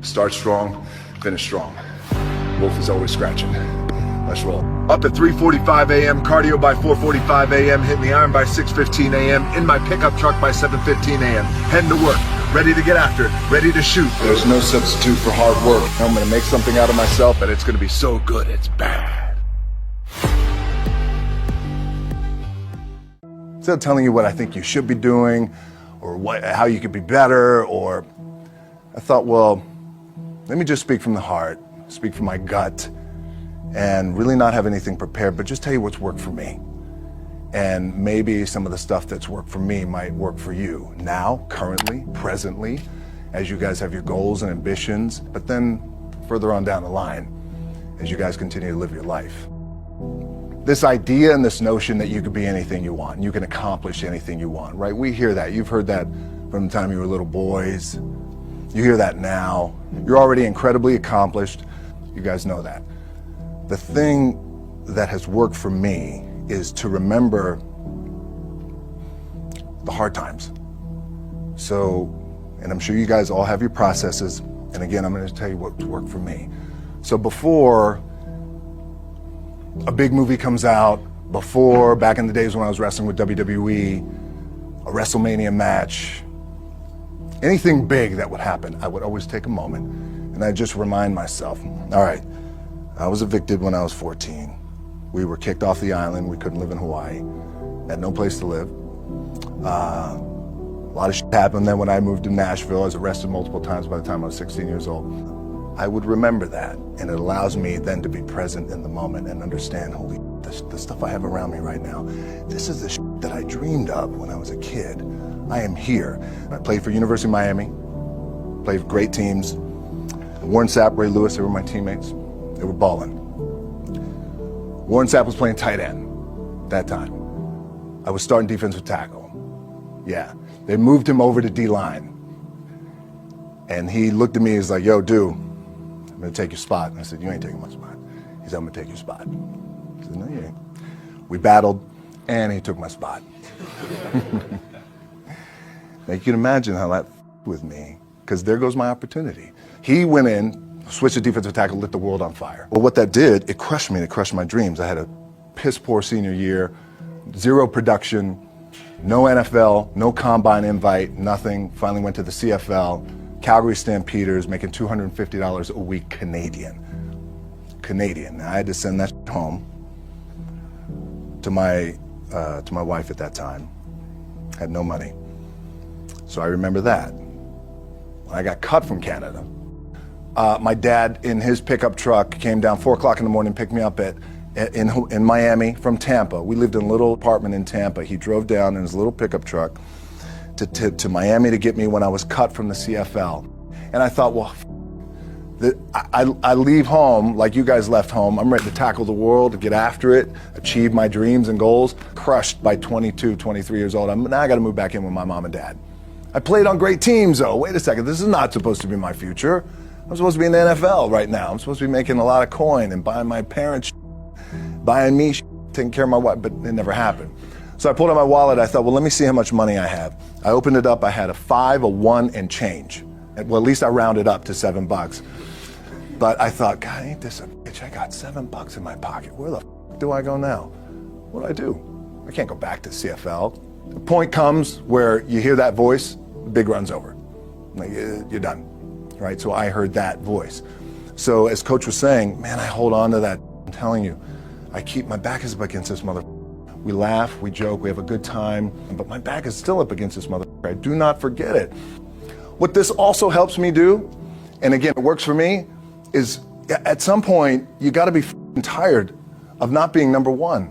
Start strong, finish strong. Wolf is always scratching. Let's roll. Up at 3:45 a.m., cardio by 4:45 a.m., hitting the iron by 6:15 a.m., in my pickup truck by 7:15 a.m., heading to work, ready to get after it, ready to shoot. There's no substitute for hard work. I'm gonna make something out of myself, and it's gonna be so good, it's bad. Instead of telling you what I think you should be doing, or how you could be better, or I thought, well, let me just speak from the heart, speak from my gut, and really not have anything prepared, but just tell you what's worked for me. And maybe some of the stuff that's worked for me might work for you now, currently, presently, as you guys have your goals and ambitions, but then further on down the line, as you guys continue to live your life. This idea and this notion that you could be anything you want, and you can accomplish anything you want, right? We hear that. You've heard that from the time you were little boys. You hear that now. You're already incredibly accomplished. You guys know that. The thing that has worked for me is to remember the hard times. So, and I'm sure you guys all have your processes. And again, I'm going to tell you what's worked for me. So before a big movie comes out, before, back in the days when I was wrestling with WWE, a WrestleMania match, anything big that would happen, I would always take a moment and I'd just remind myself, all right, I was evicted when I was 14. We were kicked off the island. We couldn't live in Hawaii. Had no place to live. A lot of shit happened. Then when I moved to Nashville, I was arrested multiple times by the time I was 16 years old. I would remember that, and it allows me then to be present in the moment and understand, holy, the stuff I have around me right now, this is the shit that I dreamed of when I was a kid. I am here. I played for University of Miami, played for great teams. Warren Sapp, Ray Lewis, they were my teammates. They were balling. Warren Sapp was playing tight end that time. I was starting defensive tackle. Yeah, they moved him over to D-line. And he looked at me, he's like, yo, dude, I'm gonna take your spot. And I said, you ain't taking my spot. He said, I'm gonna take your spot. I said, no, you ain't. We battled, and he took my spot. Now you can imagine how that with me, because there goes my opportunity. He went in, switched to defensive tackle, lit the world on fire. Well, what that did, it crushed me, it crushed my dreams. I had a piss poor senior year, zero production, no NFL, no combine invite, nothing. Finally went to the CFL, Calgary Stampeders, making $250 a week Canadian. Now, I had to send that home to my wife at that time. Had no money. So I remember that. When I got cut from Canada, my dad in his pickup truck came down 4 o'clock in the morning, picked me up in Miami from Tampa. We lived in a little apartment in Tampa. He drove down in his little pickup truck to Miami to get me when I was cut from the CFL. And I thought, well, I leave home like you guys left home. I'm ready to tackle the world, to get after it, achieve my dreams and goals. Crushed by 22, 23 years old. Now I got to move back in with my mom and dad. I played on great teams, though. Wait a second, this is not supposed to be my future. I'm supposed to be in the NFL right now. I'm supposed to be making a lot of coin and buying my parents, buying me, taking care of my wife, but it never happened. So I pulled out my wallet. I thought, well, let me see how much money I have. I opened it up. I had a 5, a 1, and change. Well, at least I rounded up to $7. But I thought, God, ain't this a bitch? I got $7 in my pocket. Where the f do I go now? What do I do? I can't go back to CFL. The point comes where you hear that voice, the big run's over. Like, you're done. Right? So I heard that voice. So as Coach was saying, man, I hold on to that. I'm telling you, my back is up against this mother. We laugh, we joke, we have a good time, but my back is still up against this mother. I do not forget it. What this also helps me do, and again, it works for me, is at some point, you gotta be tired of not being number one.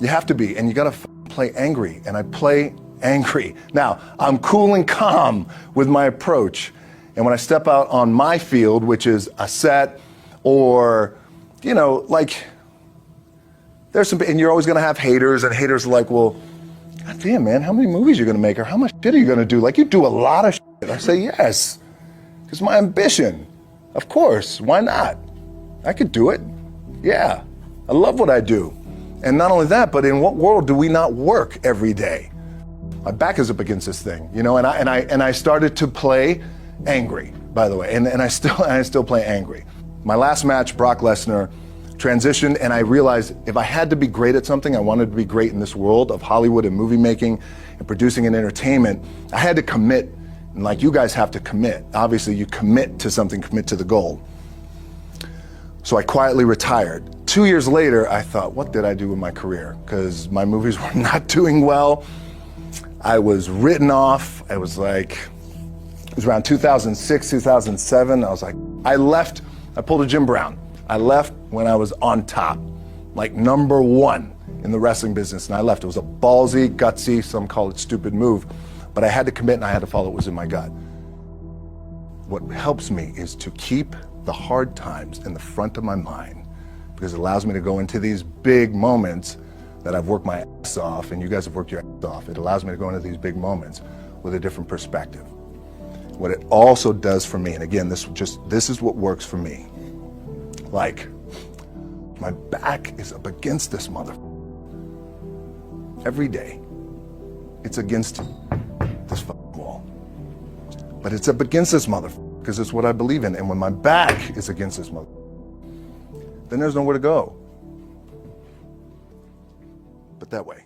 You have to be, and you gotta play angry, and I play angry. Now, I'm cool and calm with my approach. And when I step out on my field, which is a set, or, you know, like, there's some, and you're always gonna have haters, and haters are like, well, God damn, man, how many movies are you gonna make, or how much shit are you gonna do? Like, you do a lot of shit. I say, yes, it's my ambition. Of course, why not? I could do it. Yeah, I love what I do. And not only that, but in what world do we not work every day? My back is up against this thing, you know, and I started to play angry. by the way, and I still play angry. My last match, Brock Lesnar, transitioned, and I realized if I had to be great at something, I wanted to be great in this world of Hollywood and movie making and producing and entertainment, I had to commit, and like you guys have to commit. Obviously, you commit to something, commit to the goal. So I quietly retired. 2 years later, I thought, what did I do with my career? Because my movies were not doing well. I was written off. It was around 2006, 2007. I was like, I left. I pulled a Jim Brown. I left when I was on top, like #1 in the wrestling business, and I left. It was a ballsy, gutsy, some call it stupid move, but I had to commit and I had to follow what was in my gut. What helps me is to keep the hard times in the front of my mind, because it allows me to go into these big moments that I've worked my ass off, and you guys have worked your ass off. It allows me to go into these big moments with a different perspective. What it also does for me, and again, this is what works for me. Like, my back is up against this mother. Every day, it's against this fucking wall. But it's up against this mother because it's what I believe in. And when my back is against this mother, then there's nowhere to go but that way.